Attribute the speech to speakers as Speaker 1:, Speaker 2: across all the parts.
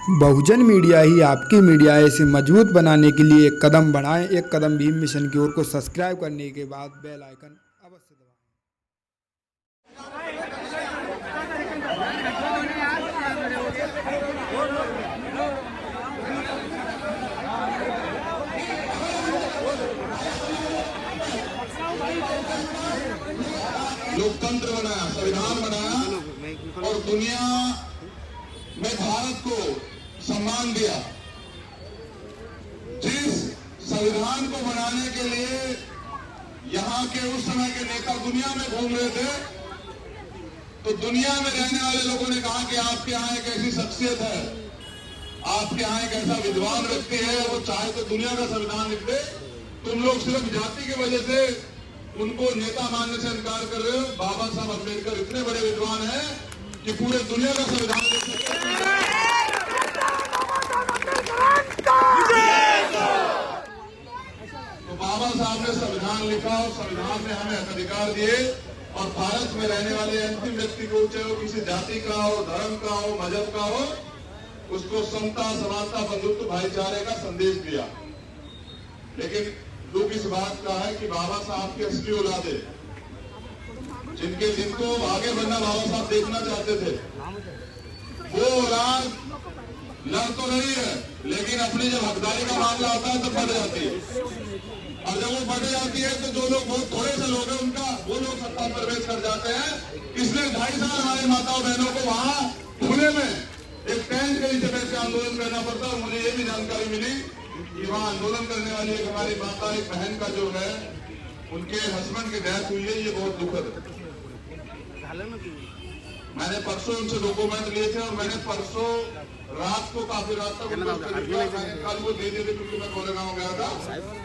Speaker 1: बहुजन media ही आपकी media है। इसे मजबूत बनाने के लिए एक कदम बढ़ाएं। एक कदम भीम मिशन की ओर को सब्सक्राइब करने के बाद बेल आइकन अवश्य दबाएं।
Speaker 2: लोकतंत्र बनाया, संविधान बनाया और दुनिया में भारत को सम्मान दिया। जिस संविधान को बनाने के लिए यहाँ के उस समय के नेता दुनिया में घूम रहे थे, तो दुनिया में रहने वाले लोगों ने कहा कि आपके यहाँ एक ऐसी शख्सियत है, आपके यहाँ एक ऐसा विद्वान व्यक्ति है, वो चाहे तो दुनिया का संविधान लिख दे। तुम लोग सिर्फ जाति की वजह से उनको नेता मानने से इनकार कर रहे हो। बाबा साहब अम्बेडकर इतने बड़े विद्वान हैं कि पूरे दुनिया का संविधान लिख सकते हैं। तो बाबा साहब ने संविधान लिखा और संविधान ने हमें अधिकार दिए, और भारत में रहने वाले अंतिम व्यक्ति को, चाहे वो किसी जाति का हो, धर्म का हो, मजहब का हो, उसको समता, समानता, बंधुत्व, भाईचारे का संदेश दिया। लेकिन दुख इस बात का है कि बाबा साहब की असली औलादे, जिनको आगे बढ़ना बाबा साहब देखना चाहते थे, वो औलाद लड़ तो रही है, लेकिन अपनी जब हकदारी का मामला आता है तो बढ़ जाती है। और जब वो बढ़ जाती है तो जो लोग बहुत थोड़े से लोग हैं, वो लोग सत्ता में प्रवेश कर जाते हैं। इसलिए 2.5 साल हमारी माताओं बहनों को वहां खुले में एक टेंट के नीचे बैठ के आंदोलन करना पड़ता। और मुझे ये भी जानकारी मिली कि वहां आंदोलन करने वाली एक हमारी माता, एक बहन का जो है, उनके हस्बैंड की डेथ हुई है। ये बहुत दुखद है। मैंने परसों उनसे डॉक्यूमेंट लिए थे और मैंने परसों रात को काफी रात तक कल वो दे दिए थे, क्योंकि मैं कोरेगांव गया था।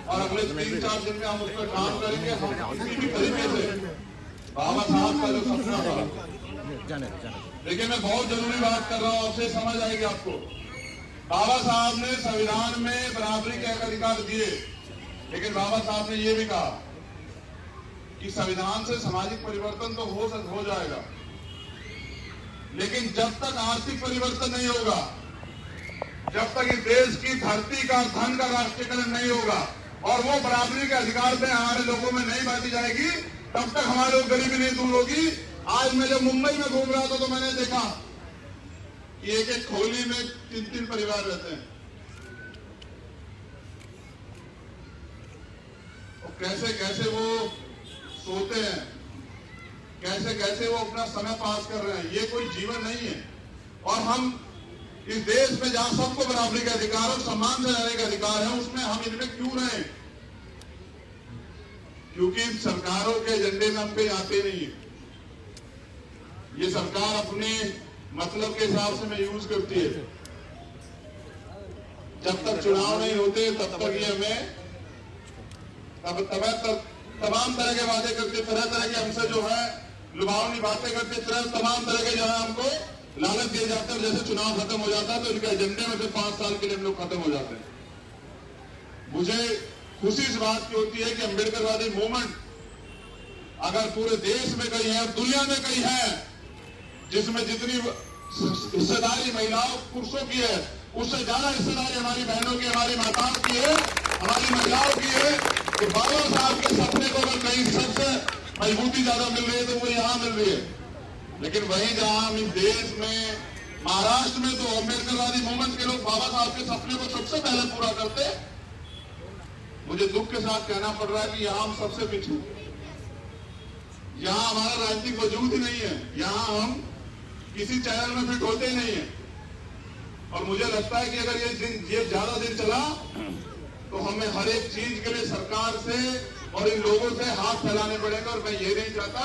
Speaker 2: और अगले 3-4 दिन में हम उस पर काम करेंगे। हम किसी भी तरीके से बाबा साहब का जो सपना था, लेकिन मैं बहुत जरूरी बात कर रहा हूँ, आपसे समझ आएगी आपको। बाबा साहब ने संविधान में बराबरी के अधिकार दिए, लेकिन बाबा साहब ने यह भी कहा कि संविधान से सामाजिक परिवर्तन तो हो जाएगा, लेकिन जब तक आर्थिक परिवर्तन नहीं होगा, जब तक इस देश की धरती का, धन का राष्ट्रीयकरण नहीं होगा और वो बराबरी के अधिकार पे हमारे लोगों में नहीं बांटी जाएगी, तब तक हमारे लोग गरीबी नहीं दूर होगी। आज मैं जब मुंबई में घूम रहा था तो मैंने देखा कि एक खोली में 3-3 परिवार रहते हैं। और कैसे कैसे वो सोते हैं, कैसे कैसे वो अपना समय पास कर रहे हैं। ये कोई जीवन नहीं है। और हम इस देश में जहां सबको बराबरी का अधिकार और सम्मान से रहने का अधिकार है, उसमें हम इनमें क्यों रहें? क्योंकि सरकारों के एजेंडे में हम पे आते नहीं है। ये सरकार अपने मतलब के हिसाब से में यूज करती है। जब तक चुनाव नहीं होते तब तक ये हमें तमाम तरह के वादे करते, तरह तरह के हमसे जो है लुभावनी बातें करते, तमाम तरह के जो है हमको लालच दिए जाते हैं। जैसे चुनाव खत्म हो जाता है तो इनके एजेंडे में से 5 साल के लिए हम लोग खत्म हो जाते हैं। मुझे खुशी इस बात की होती है कि अम्बेडकरवादी मूवमेंट अगर पूरे देश में कहीं है, दुनिया में कहीं है, जिसमें जितनी हिस्सेदारी महिलाओं पुरुषों की है, उससे ज्यादा हिस्सेदारी हमारी बहनों की, हमारी माताओं की है, हमारी महिलाओं की है। तो बाबा साहब के सपने को अगर कहीं सबसे मजबूती ज्यादा मिल रही है तो वो यहाँ मिल रही है। लेकिन वहीं जहां हम इस देश में, महाराष्ट्र में तो अम्बेडकरवादी मूवमेंट के लोग बाबा साहब के सपने को सबसे पहले पूरा करते। मुझे दुख के साथ कहना पड़ रहा है कि यहाँ हम सबसे पिछड़े, यहाँ हमारा राजनीतिक वजूद ही नहीं है, यहाँ हम किसी चैनल में फिट होते ही नहीं है। और मुझे लगता है कि अगर ये ज्यादा दिन चला तो हमें हर एक चीज के लिए सरकार से और इन लोगों से हाथ फैलाने पड़ेगा। और मैं ये नहीं चाहता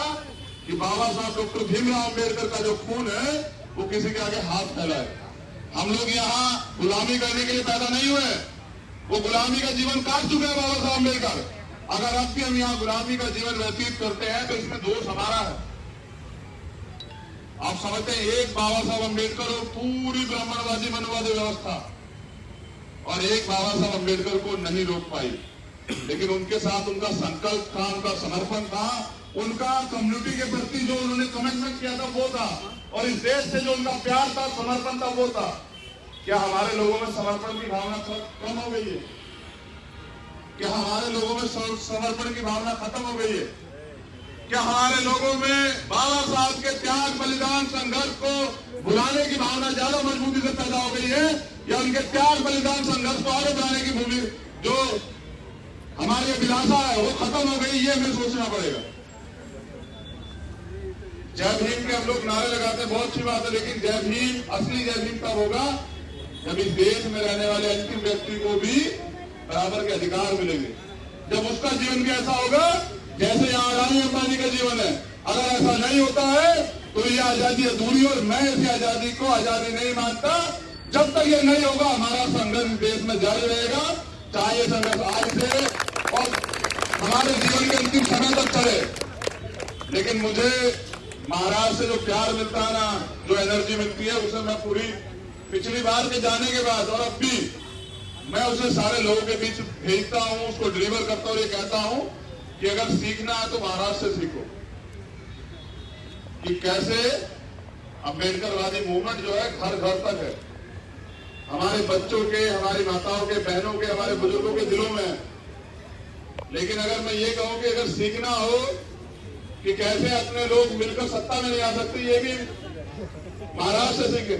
Speaker 2: कि बाबा साहब डॉक्टर भीमराव अम्बेडकर का जो खून है वो किसी के आगे हाथ फैलाए। हम लोग यहाँ गुलामी करने के लिए पैदा नहीं हुए। वो गुलामी का जीवन काट चुके हैं बाबा साहब अम्बेडकर। अगर अब भी हम यहाँ गुलामी का जीवन व्यतीत करते हैं तो इसमें दोष हमारा है। आप समझते हैं, एक बाबा साहब अम्बेडकर और पूरी ब्राह्मणवादी मनुवादी व्यवस्था, और एक बाबा साहब अम्बेडकर को नहीं रोक पाई। लेकिन उनके साथ उनका संकल्प था, उनका समर्पण था, उनका कम्युनिटी के प्रति जो उन्होंने कमिटमेंट किया था वो था, और इस देश से जो उनका प्यार था, समर्पण था वो था। क्या हमारे लोगों में समर्पण की भावना कम हो गई है? क्या हमारे लोगों में समर्पण की भावना खत्म हो गई है? क्या हमारे लोगों में बाबा साहब के त्याग बलिदान संघर्ष को भुलाने की भावना ज्यादा मजबूती से पैदा हो गई है, या उनके त्याग बलिदान संघर्ष को आगे बढ़ाने की भूमि जो हमारी अभिलाषा है वो खत्म हो गई? ये हमें सोचना पड़ेगा। जय भीम के हम लोग नारे लगाते हैं, बहुत अच्छी बात है, लेकिन जय भीम, असली जय भीम तब होगा जब इस देश में रहने वाले अंतिम व्यक्ति को भी बराबर के अधिकार मिलेंगे, जब उसका जीवन भी ऐसा होगा जैसे यहाँ अडानी अंबानी का जीवन है। अगर ऐसा नहीं होता है तो ये आजादी अधूरी, और मैं इस आजादी को आजादी नहीं मानता। जब तक ये नहीं होगा हमारा संघर्ष देश में जारी रहेगा, चाहे ये संघर्ष आज से और हमारे जीवन के अंतिम समय तक चले। लेकिन मुझे महाराज से जो प्यार मिलता है ना, जो एनर्जी मिलती है, उसे मैं पूरी पिछली बार के जाने के बाद और अब भी मैं उसे सारे लोगों के बीच भेजता हूं, उसको डिलीवर करता हूं। ये कहता हूं कि अगर सीखना है तो महाराज से सीखो कि कैसे अम्बेडकरवादी मूवमेंट जो है घर घर तक है, हमारे बच्चों के, हमारी माताओं के, बहनों के, हमारे बुजुर्गों के दिलों में है। लेकिन अगर मैं ये कहूं कि अगर सीखना हो कि कैसे अपने लोग मिलकर सत्ता में नहीं आ सकते, ये भी महाराज से सीखे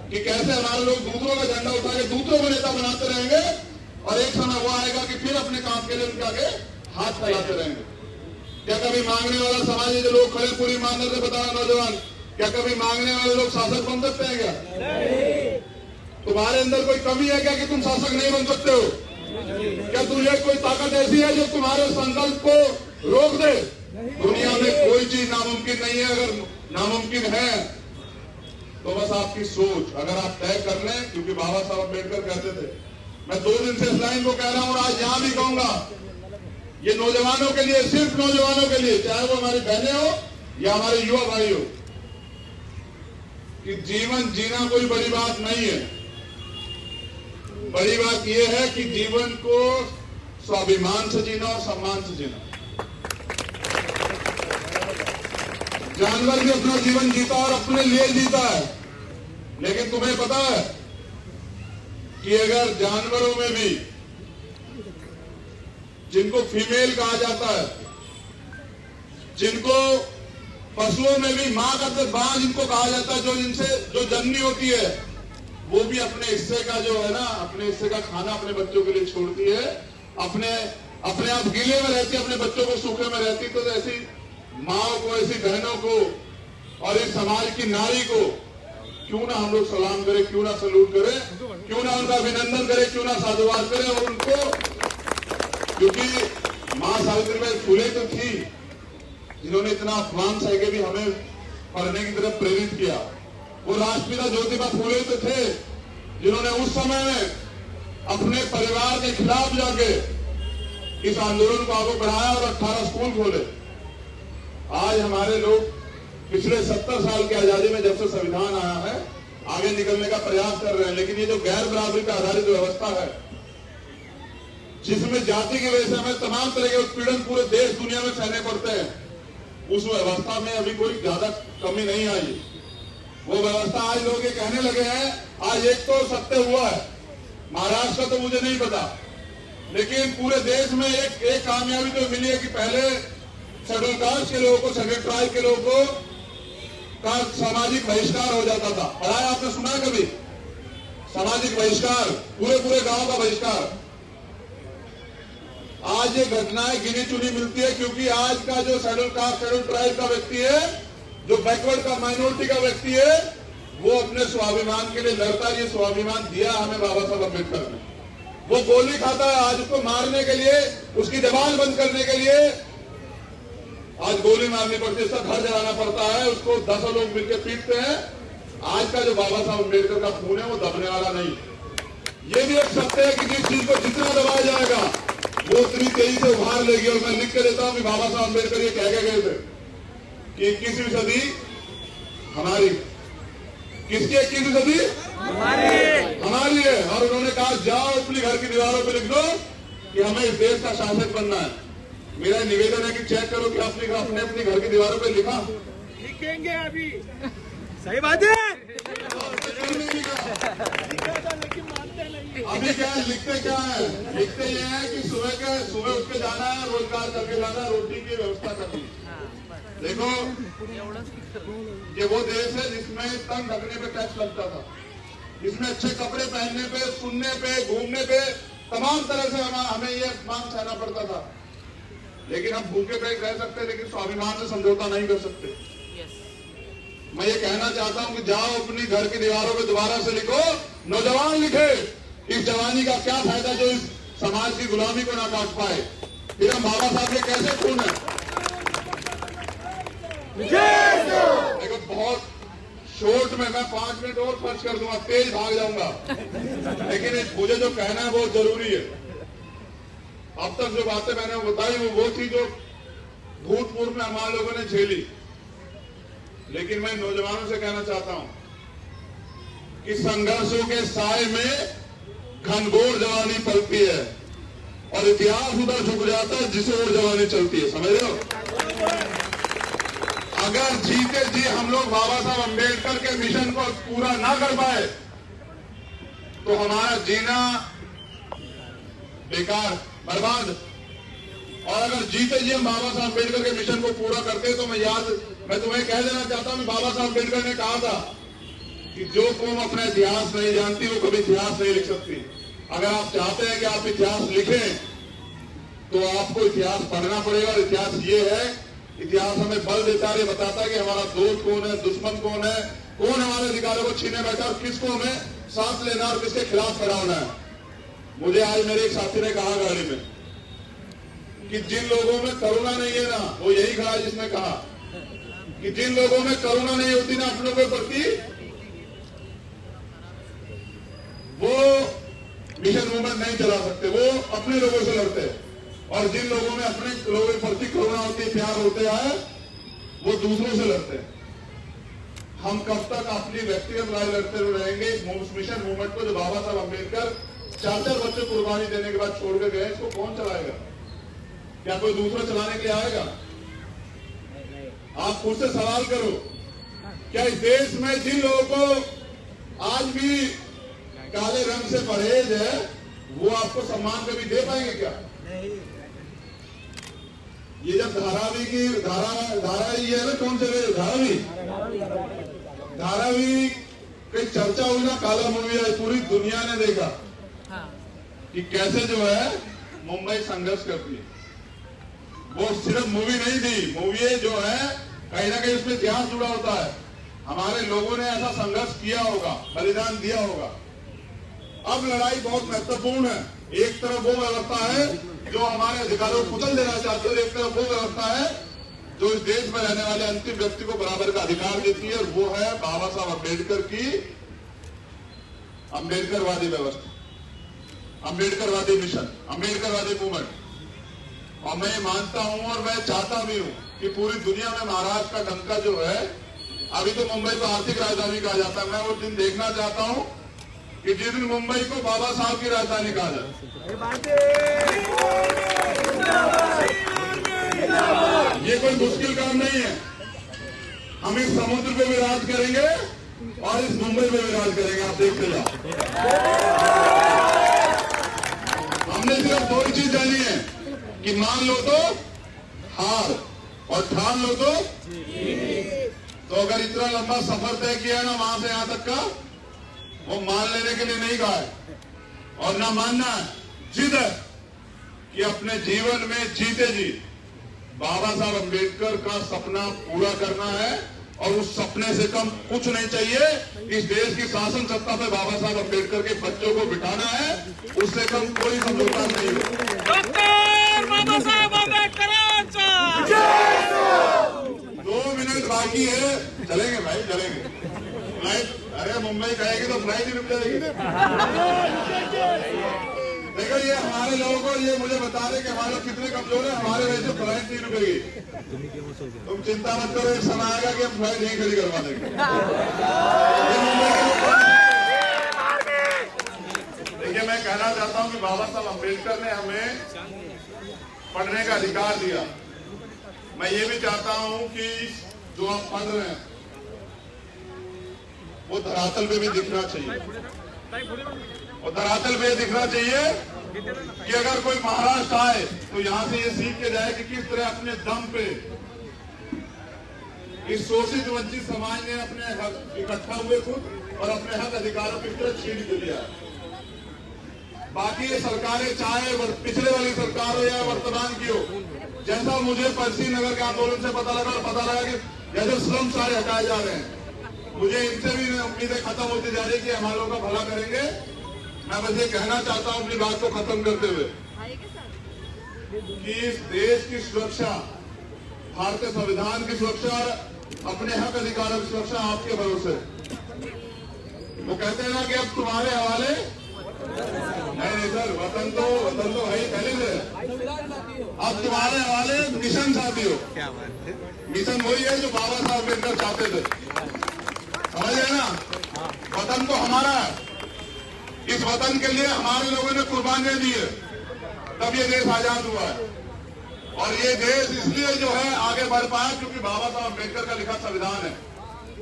Speaker 2: कि कैसे हमारे लोग दूसरों का झंडा उठा के दूसरों को नेता बनाते रहेंगे, और एक समय वो आएगा कि फिर अपने काम के लिए उनके आगे हाथ फैलाते रहेंगे। क्या कभी मांगने वाला समाज जो लोग खड़े पूरी ईमानदारी से बताया नौजवान, क्या कभी मांगने वाले लोग शासक बन सकते हैं? क्या तुम्हारे अंदर कोई कमी है क्या कि तुम शासक नहीं बन सकते हो? क्या तुझे कोई ताकत ऐसी है जो तुम्हारे संकल्प को रोक दे? दुनिया में कोई चीज नामुमकिन नहीं है। अगर नामुमकिन है तो बस आपकी सोच अगर आप तय कर लें, क्योंकि बाबा साहब अम्बेडकर कहते थे, मैं 2 दिन से इस लाइन को कह रहा हूं और आज यहां भी कहूंगा, ये नौजवानों के लिए, सिर्फ नौजवानों के लिए, चाहे वो हमारी बहनें हो या हमारे युवा भाई हो, कि जीवन जीना कोई बड़ी बात नहीं है। बड़ी बात यह है कि जीवन को स्वाभिमान से जीना और सम्मान से जीना। जानवर भी अपना जीवन जीता और अपने लिए जीता है, लेकिन तुम्हें पता है कि अगर जानवरों में भी, जिनको फीमेल कहा जाता है, जिनको पशुओं में भी मां का बाँ जिनको कहा जाता है, जो इनसे जो जननी होती है, वो भी अपने हिस्से का जो है ना, अपने हिस्से का खाना अपने बच्चों के लिए छोड़ती है, अपने आप गीले में रहती है, अपने बच्चों को सूखे में रहती। तो ऐसी माओ को, ऐसी बहनों को और इस समाज की नारी को क्यों ना हम लोग सलाम करें, क्यों ना सलूट करें, क्यों ना उनका अभिनंदन करें, क्यों ना साधुवाद करें। और उनको, क्योंकि मां सावित्रीबाई फुले तो थी जिन्होंने इतना अपमान सह के भी हमें पढ़ने की तरफ प्रेरित किया। वो राष्ट्रपिता ज्योतिबा फुले तो थे जिन्होंने उस समय में अपने परिवार के खिलाफ जाके इस आंदोलन को आगे बढ़ाया और 18 स्कूल खोले। आज हमारे लोग पिछले 70 साल की आजादी में जब से संविधान आया है आगे निकलने का प्रयास कर रहे हैं, लेकिन ये जो गैर बराबरी पर आधारित व्यवस्था है, जिसमें जाति की वजह से हमें तमाम तरह के उत्पीड़न पूरे देश दुनिया में सहने पड़ते हैं, उस व्यवस्था में अभी कोई ज्यादा कमी नहीं आई। वो व्यवस्था आज लोग ये कहने लगे हैं, आज एक तो सत्य हुआ है, महाराष्ट्र का तो मुझे नहीं पता, लेकिन पूरे देश में एक कामयाबी तो मिली है कि पहले शेड्यूल कास्ट के लोगों को, शेड्यूल ट्राइब के लोगों को का सामाजिक बहिष्कार हो जाता था। पढ़ा है आपने, सुना है कभी? सामाजिक बहिष्कार, पूरे गांव का बहिष्कार। आज ये घटनाएं गिनी चुनी मिलती है, क्योंकि आज का जो शेड्यूल कास्ट, शेड्यूल ट्राइब का व्यक्ति है, जो बैकवर्ड का, माइनॉरिटी का व्यक्ति है, वो अपने स्वाभिमान के लिए लड़ता है। ये स्वाभिमान दिया हमें बाबा साहब अम्बेडकर ने। वो गोली खाता है, आज उसको मारने के लिए, उसकी जबान बंद करने के लिए आज गोली मारनी पड़ती है, उसका घर जलाना पड़ता है, उसको 10 लोग मिलकर पीटते हैं। आज का जो बाबा साहब अम्बेडकर का खून है वो दबने वाला नहीं। ये भी एक सत्य है कि जिस चीज को जितना दबाया जाएगा वो उतनी तेजी से उभार लेगी। और मैं लिख के देता हूं कि बाबा साहब अम्बेडकर ये कह के गए थे कि 21वीं सदी हमारी, किसकी 21वीं सदी? हमारी है। और उन्होंने कहा जाओ अपनी घर की दीवारों पे लिख दो कि हमें इस देश का शासक बनना है। मेरा निवेदन है कि चेक करो कि आपने अपनी घर की दीवारों पे लिखा।
Speaker 3: लिखेंगे अभी, सही बात है।
Speaker 2: अभी क्या है, लिखते क्या है, लिखते ये है कि सुबह उठ के जाना है, रोजगार करके लाना, रोटी की व्यवस्था करनी। देखो ये वो देश है जिसमें तन ढकने पे टैक्स लगता था, जिसमें अच्छे कपड़े पहनने पे, सुनने पे, घूमने पे तमाम तरह से हमें ये मांग सहना पड़ता था। लेकिन हम भूखे पेट रह सकते, लेकिन स्वाभिमान से समझौता नहीं कर सकते। मैं ये कहना चाहता हूं कि जाओ अपनी घर की दीवारों पे दोबारा से लिखो, नौजवान लिखे, इस जवानी का क्या फायदा जो इस समाज की गुलामी को ना काट पाए। फिर हम बाबा साहब के कैसे खून है। देखो बहुत शॉर्ट में मैं 5 मिनट और खर्च कर दूंगा, तेज भाग जाऊंगा, लेकिन मुझे जो कहना है बहुत जरूरी है। अब तक जो बातें मैंने बताई वो थी जो भूतपूर्व में हमारे लोगों ने झेली। लेकिन मैं नौजवानों से कहना चाहता हूं कि संघर्षों के साए में घनघोर जवानी पलती है और इतिहास उधर झुक जाता है जिसे और जवानी चलती है। समझ रहे हो? अगर जीते जी हम लोग बाबा साहब अम्बेडकर के मिशन को पूरा ना कर पाए तो हमारा जीना बेकार, बर्बाद। और अगर जीते जी हम बाबा साहब अम्बेडकर के मिशन को पूरा करते तो मैं तुम्हें कह देना चाहता हूं, बाबा साहब अम्बेडकर ने कहा था कि जो कौम अपना इतिहास नहीं जानती वो कभी इतिहास नहीं लिख सकती। अगर आप चाहते हैं कि आप इतिहास लिखें तो आपको इतिहास पढ़ना पड़ेगा। और इतिहास ये है, इतिहास हमें बल देता है, बताता है कि हमारा दोस्त कौन है, दुश्मन कौन है, कौन हमारे अधिकारों को छीने बैठा और किसको हमें सांस लेना और किसके खिलाफ खड़ा होना है। मुझे आज मेरे एक साथी ने कहा गाड़ी में कि जिन लोगों में करुणा नहीं है ना, वो यही खड़ा है जिसने कहा कि जिन लोगों में करुणा नहीं होती ना अपनों के प्रति, वो मिशन मूवमेंट नहीं चला सकते, वो अपने लोगों से लड़ते हैं। और जिन लोगों में अपने लोगों के प्रति करुणा होती है, प्यार होते हैं, वो दूसरों से लड़ते हैं। हम कब तक अपनी व्यक्तिगत लड़ाई लड़ते रहेंगे? मिशन मूवमेंट को जो बाबा साहब अम्बेडकर 4 बच्चे कुर्बानी देने के बाद छोड़ के गए, इसको कौन चलाएगा? क्या कोई दूसरा चलाने के लिए आएगा? आप खुद से सवाल करो, क्या इस देश में जिन लोगों को आज भी काले रंग से परहेज है वो आपको सम्मान कभी दे पाएंगे क्या? ये जब धारावी की धारा ये है ना, कौन से धारावी की चर्चा हुई ना, काला मूवी है, पूरी दुनिया ने देखा कि कैसे जो है मुंबई संघर्ष करती है। वो सिर्फ मूवी नहीं थी, मूवी जो है कहीं ना कहीं उसमें इतिहास जुड़ा होता है। हमारे लोगों ने ऐसा संघर्ष किया होगा, बलिदान दिया होगा। अब लड़ाई बहुत महत्वपूर्ण है। एक तरफ वो व्यवस्था है जो हमारे अधिकारों को कुचल देना चाहती है, और एक तरफ वो व्यवस्था है जो इस देश में रहने वाले अंतिम व्यक्ति को बराबर का अधिकार देती है, और वो है बाबा साहब अम्बेडकर की अम्बेडकरवादी व्यवस्था, अम्बेडकरवादी मिशन, अम्बेडकरवादी मूवमेंट। और मैं मानता हूं और मैं चाहता भी हूं कि पूरी दुनिया में महाराष्ट्र का डंका जो है, अभी तो मुंबई को आर्थिक राजधानी कहा जाता है, मैं वो दिन देखना चाहता हूं कि जिस दिन मुंबई को बाबा साहब की राजधानी कहा जाए। ये कोई मुश्किल काम नहीं है। हम इस समुद्र पे भी राज करेंगे और इस मुंबई में भी राज करेंगे, आप देखते जाओ। हमने सिर्फ 2 ही चीज जानी है कि मान लो तो हार और ठान लो तो अगर इतना लंबा सफर तय किया ना वहां से यहां तक का, वो मान लेने के लिए नहीं कहा है और ना मानना है, जिद है कि अपने जीवन में जीते जी बाबा साहब अम्बेडकर का सपना पूरा करना है। और उस सपने से कम कुछ नहीं चाहिए। इस देश की शासन सत्ता पे बाबा साहब अम्बेडकर के बच्चों को बिठाना है, उससे कम कोई समझौता नहीं है।
Speaker 3: डॉक्टर बाबा साहब अम्बेडकर
Speaker 2: 2 मिनट बाकी है, चलेंगे भाई चलेंगे। फ्लाइट, अरे मुंबई कहेगी तो फ्लाइट ही रुक जाएगी। देखो ये हमारे लोगों को ये मुझे बता रहे कि हमारे लोग कितने कमजोर है, हमारे वजह से फ्लाइट नहीं रुकेगी। तुम चिंता मत करो, एक समय आएगा कि हम फ्लाइट नहीं खड़ी करवा देंगे। देखिए मैं कहना चाहता हूं कि बाबा साहब अम्बेडकर ने हमें पढ़ने का अधिकार दिया। मैं ये भी चाहता हूं कि जो आप पढ़ रहे हैं वो धरातल पे भी दिखना चाहिए। और धरातल पे दिखना चाहिए कि अगर कोई महाराष्ट्र आए तो यहाँ से ये सीख के जाए कि किस तरह अपने दम पे इस शोषित वंचित समाज ने अपने हक इकट्ठा हुए खुद और अपने हक अधिकारों की तरह छीन के लिया। बाकी ये सरकारें चाहे पिछले वाली सरकार हो या वर्तमान की हो, जैसा मुझे परसी नगर के आंदोलन से पता लगा कि जैसे श्रम सारे हटाए जा रहे हैं, मुझे इनसे भी उम्मीदें खत्म होती जा रही कि हम लोगों का भला करेंगे। मैं बस ये कहना चाहता हूं अपनी बात को खत्म करते हुए कि इस देश की सुरक्षा, भारतीय संविधान की सुरक्षा और अपने हक अधिकारों की सुरक्षा आपके भरोसे। वो कहते हैं ना कि अब तुम्हारे हवाले नहीं सर, वतन तो है ही पहले से। अब तुम्हारे हवाले मिशन साथियों, मिशन वही है जो बाबा साहब अम्बेडकर चाहते थे, समझ रहे ना। वतन तो हमारा है, इस वतन के लिए हमारे लोगों ने कुर्बानियां दी है, तब ये देश आजाद हुआ है। और ये देश इसलिए जो है आगे बढ़ पाया क्योंकि बाबा साहब अम्बेडकर का लिखा संविधान है।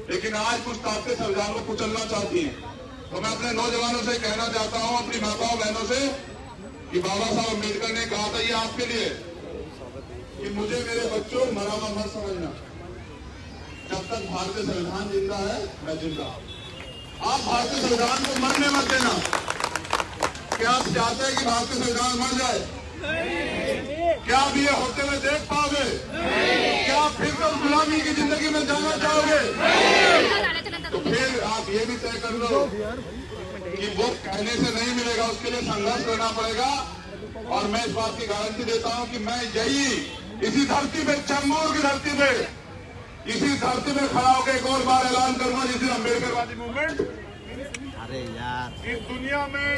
Speaker 2: लेकिन आज कुछ ताकतें संविधान को कुचलना चाहती हैं। तो मैं अपने नौजवानों से कहना चाहता हूं, अपनी माताओं बहनों से, कि बाबा साहब अम्बेडकर ने कहा था ये आपके लिए कि मुझे मेरे बच्चों मरा मत समझना, जब तक भारतीय संविधान जिंदा है मैं जिंदा। आप भारतीय संविधान को मरने मत देना। क्या आप चाहते हैं कि भारतीय संविधान मर जाए? क्या आप ये होते हुए देख पाओगे? क्या आप फिर तो गुलामी की जिंदगी में जाना चाहोगे? तो फिर आप ये भी तय कर लो कि वो कहने से नहीं मिलेगा, उसके लिए संघर्ष करना पड़ेगा। और मैं इस बात की गारंटी देता हूं कि मैं यही इसी धरती पे, चंबूर की धरती पे, इसी धरती में खड़ा होकर एक और बार ऐलान करूंगा, जिस दिन अम्बेडकरवादी मूवमेंट
Speaker 4: अरे यार
Speaker 2: इस दुनिया में,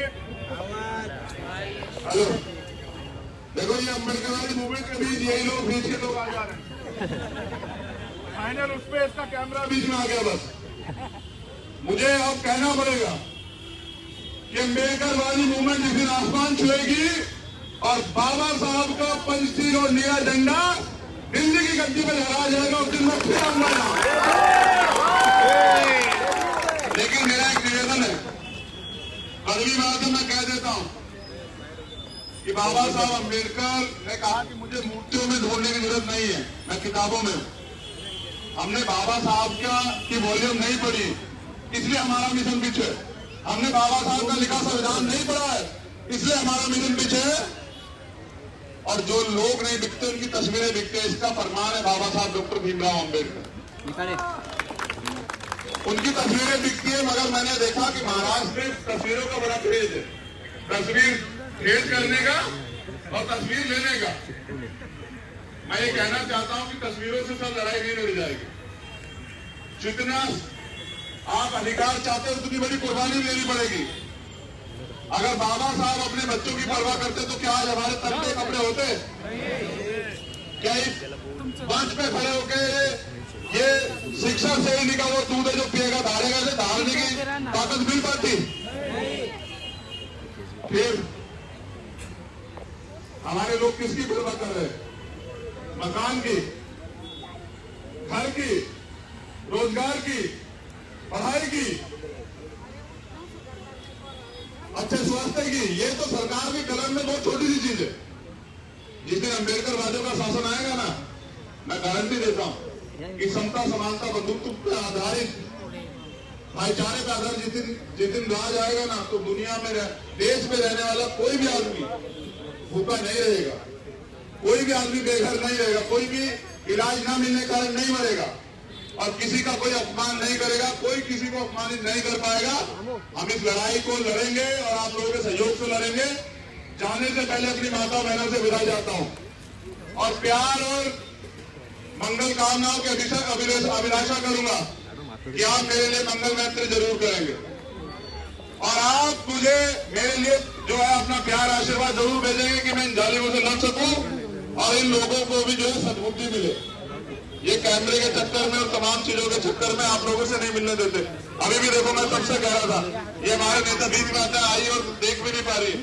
Speaker 2: हेलो देखो ये अम्बेडकरवादी मूवमेंट के बीच यही लोग बीच के लोग आ जा रहे हैं। फाइनल उस पे इसका कैमरा बीच में आ गया। बस मुझे अब कहना पड़ेगा कि अम्बेडकरवादी मूवमेंट जिस दिन आसमान छुएगी और बाबा साहब का पंचतीर और नीला झंडा दिल्ली की गद्दी पर लहरा जाएगा, उस दिन मैं फिर आऊंगा यहाँ। लेकिन मेरा एक निवेदन है, कड़वी बात है, मैं कह देता हूं कि बाबा साहब अम्बेडकर ने कहा कि मुझे मूर्तियों में ढूंढने की जरूरत नहीं है, मैं किताबों में हूं। हमने बाबा साहब की वॉल्यूम नहीं पढ़ी, इसलिए हमारा मिशन पीछे। हमने बाबा साहब का लिखा संविधान नहीं पढ़ा है, इसलिए हमारा मिशन पीछे है। और जो लोग नहीं बिकते उनकी तस्वीरें बिकते, इसका फरमान है बाबा साहब डॉक्टर भीमराव अम्बेडकर। उनकी तस्वीरें बिकती है, मगर मैंने देखा कि महाराष्ट्र में तस्वीरों का बड़ा क्रेज है, तस्वीर भेंट करने का और तस्वीर लेने का। मैं ये कहना चाहता हूं कि तस्वीरों से सब लड़ाई नहीं लड़ी जाएगी। जितना आप अधिकार चाहते हो उतनी बड़ी कुर्बानी लेनी पड़ेगी। अगर बाबा साहब अपने बच्चों की परवाह करते तो क्या आज हमारे तख्ते कपड़े होते? क्या इस मंच पे खड़े होकर ये शिक्षा से ही निका वो दूध है जो पिएगा धारेगा से धारने की ताकत मिल पाती? फिर हमारे लोग किसकी परवाह कर रहे हैं? मकान की, घर की, रोजगार की, पढ़ाई की, अच्छे स्वास्थ्य की। ये तो सरकार की कलम में बहुत छोटी सी चीज है। जिस दिन अम्बेडकर वादियों का शासन आएगा ना, मैं गारंटी देता हूं कि समता, समानता, बंधुत्व पर आधारित, भाईचारे पर आधारित जिस दिन राज आएगा ना, तो दुनिया में देश में रहने वाला कोई भी आदमी भूखा नहीं रहेगा, कोई भी आदमी बेघर नहीं रहेगा, कोई भी इलाज न मिलने के कारण नहीं मरेगा और किसी का कोई अपमान नहीं करेगा, कोई किसी को अपमानित नहीं कर पाएगा। हम इस लड़ाई को लड़ेंगे और आप लोगों के सहयोग से लड़ेंगे। जाने से पहले अपनी माता बहनों से विदा जाता हूं और प्यार और मंगल कामनाओं की अभिलाषा करूंगा कि आप मेरे लिए मंगल मैत्री जरूर करेंगे और आप मुझे मेरे लिए जो है अपना प्यार आशीर्वाद जरूर भेजेंगे कि मैं इन जालिमों से लड़ सकूं और इन लोगों को भी जो है सद्बुद्धि मिले। ये कैमरे के चक्कर में और तमाम चीजों के चक्कर में आप लोगों से नहीं मिलने देते। अभी भी देखो, मैं सबसे कह रहा था, ये हमारे नेता बीच में आता है, आई और देख भी नहीं पा रही।